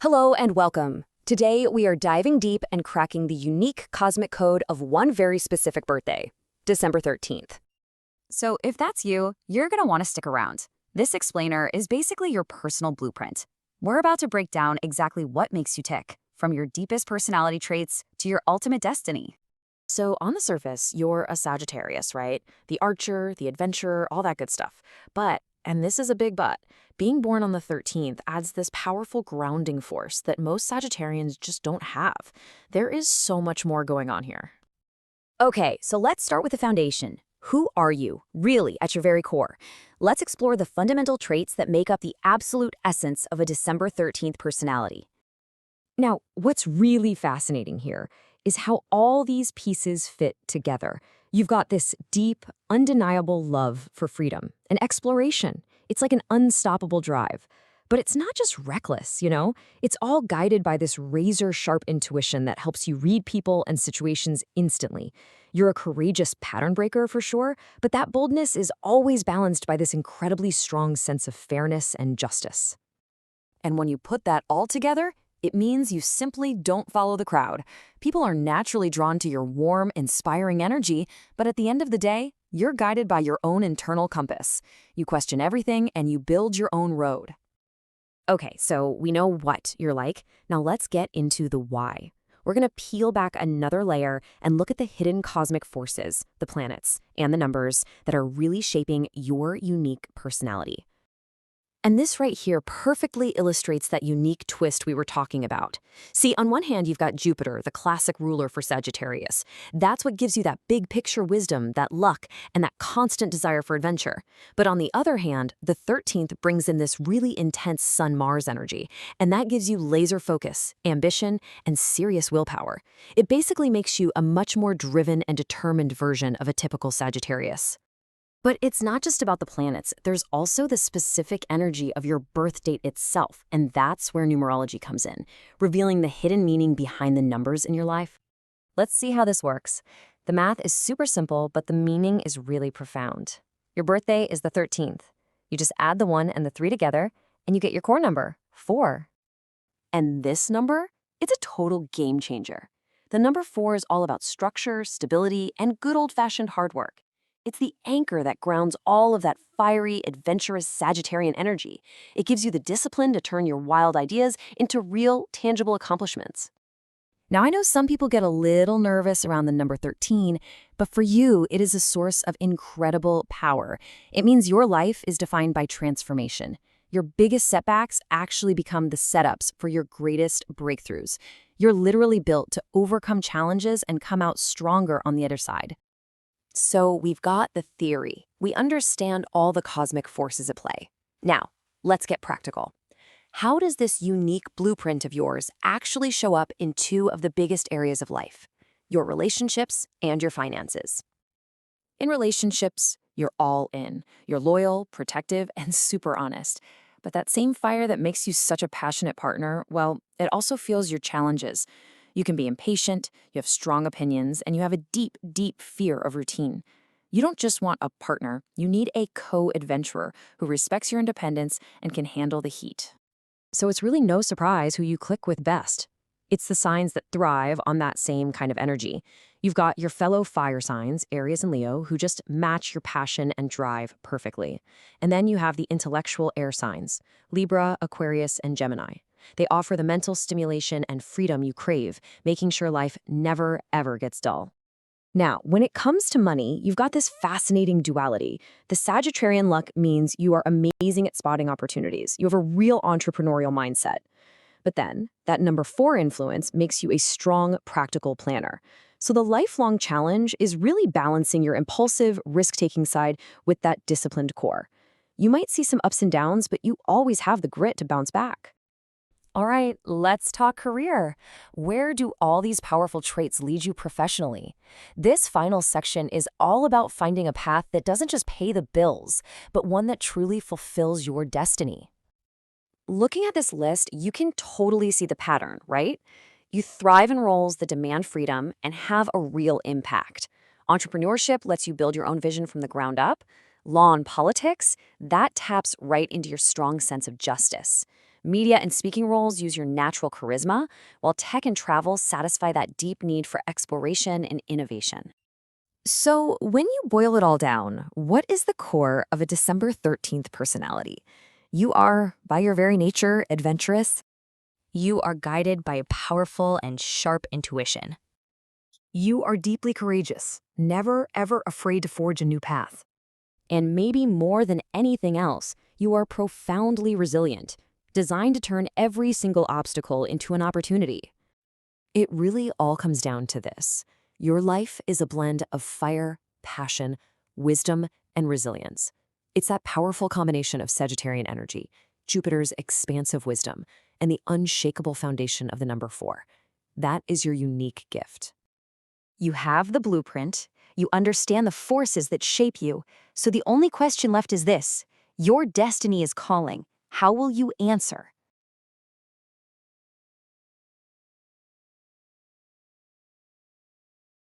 Hello and welcome. Today we are diving deep and cracking the unique cosmic code of one very specific birthday, December 13th. So if that's you, you're going to want to stick around. This explainer is basically your personal blueprint. We're about to break down exactly what makes you tick, from your deepest personality traits to your ultimate destiny. So on the surface, you're a Sagittarius, right? The archer, the adventurer, all that good stuff. But, and this is a big but, being born on the 13th adds this powerful grounding force that most Sagittarians just don't have. There is so much more going on here. Okay, so let's start with the foundation. Who are you, really, at your very core? Let's explore the fundamental traits that make up the absolute essence of a December 13th personality. Now, what's really fascinating here is how all these pieces fit together. You've got this deep, undeniable love for freedom and exploration. It's like an unstoppable drive. But it's not just reckless, you know? It's all guided by this razor-sharp intuition that helps you read people and situations instantly. You're a courageous pattern breaker for sure, but that boldness is always balanced by this incredibly strong sense of fairness and justice. And when you put that all together, it means you simply don't follow the crowd. People are naturally drawn to your warm, inspiring energy, but at the end of the day, you're guided by your own internal compass. You question everything and you build your own road. Okay, so we know what you're like. Now let's get into the why. We're going to peel back another layer and look at the hidden cosmic forces, the planets, and the numbers that are really shaping your unique personality. And this right here perfectly illustrates that unique twist we were talking about. See, on one hand, you've got Jupiter, the classic ruler for Sagittarius. That's what gives you that big picture wisdom, that luck, and that constant desire for adventure. But on the other hand, the 13th brings in this really intense Sun-Mars energy, and that gives you laser focus, ambition, and serious willpower. It basically makes you a much more driven and determined version of a typical Sagittarius. But it's not just about the planets. There's also the specific energy of your birth date itself, and that's where numerology comes in, revealing the hidden meaning behind the numbers in your life. Let's see how this works. The math is super simple, but the meaning is really profound. Your birthday is the 13th. You just add the 1 and the 3 together, and you get your core number, 4. And this number, it's a total game changer. The number 4 is all about structure, stability, and good old-fashioned hard work. It's the anchor that grounds all of that fiery, adventurous Sagittarian energy. It gives you the discipline to turn your wild ideas into real, tangible accomplishments. Now, I know some people get a little nervous around the number 13, but for you, it is a source of incredible power. It means your life is defined by transformation. Your biggest setbacks actually become the setups for your greatest breakthroughs. You're literally built to overcome challenges and come out stronger on the other side. So we've got the theory. We understand all the cosmic forces at play. Now, let's get practical. How does this unique blueprint of yours actually show up in two of the biggest areas of life? Your relationships and your finances. In relationships, you're all in. You're loyal, protective, and super honest. But that same fire that makes you such a passionate partner, well, it also fuels your challenges. You can be impatient, you have strong opinions, and you have a deep, deep fear of routine. You don't just want a partner, you need a co-adventurer who respects your independence and can handle the heat. So it's really no surprise who you click with best. It's the signs that thrive on that same kind of energy. You've got your fellow fire signs, Aries and Leo, who just match your passion and drive perfectly. And then you have the intellectual air signs, Libra, Aquarius, and Gemini. They offer the mental stimulation and freedom you crave, making sure life never, ever gets dull. Now, when it comes to money, you've got this fascinating duality. The Sagittarian luck means you are amazing at spotting opportunities. You have a real entrepreneurial mindset. But then, that number 4 influence makes you a strong, practical planner. So the lifelong challenge is really balancing your impulsive, risk-taking side with that disciplined core. You might see some ups and downs, but you always have the grit to bounce back. All right, let's talk career. Where do all these powerful traits lead you professionally? This final section is all about finding a path that doesn't just pay the bills, but one that truly fulfills your destiny. Looking at this list, you can totally see the pattern, right? You thrive in roles that demand freedom and have a real impact. Entrepreneurship lets you build your own vision from the ground up. Law and politics, that taps right into your strong sense of justice. Media and speaking roles use your natural charisma, while tech and travel satisfy that deep need for exploration and innovation. So, when you boil it all down, what is the core of a December 13th personality? You are, by your very nature, adventurous. You are guided by a powerful and sharp intuition. You are deeply courageous, never ever afraid to forge a new path. And maybe more than anything else, you are profoundly resilient, designed to turn every single obstacle into an opportunity. It really all comes down to this. Your life is a blend of fire, passion, wisdom, and resilience. It's that powerful combination of Sagittarian energy, Jupiter's expansive wisdom, and the unshakable foundation of the number 4. That is your unique gift. You have the blueprint, you understand the forces that shape you, so the only question left is this: your destiny is calling. How will you answer?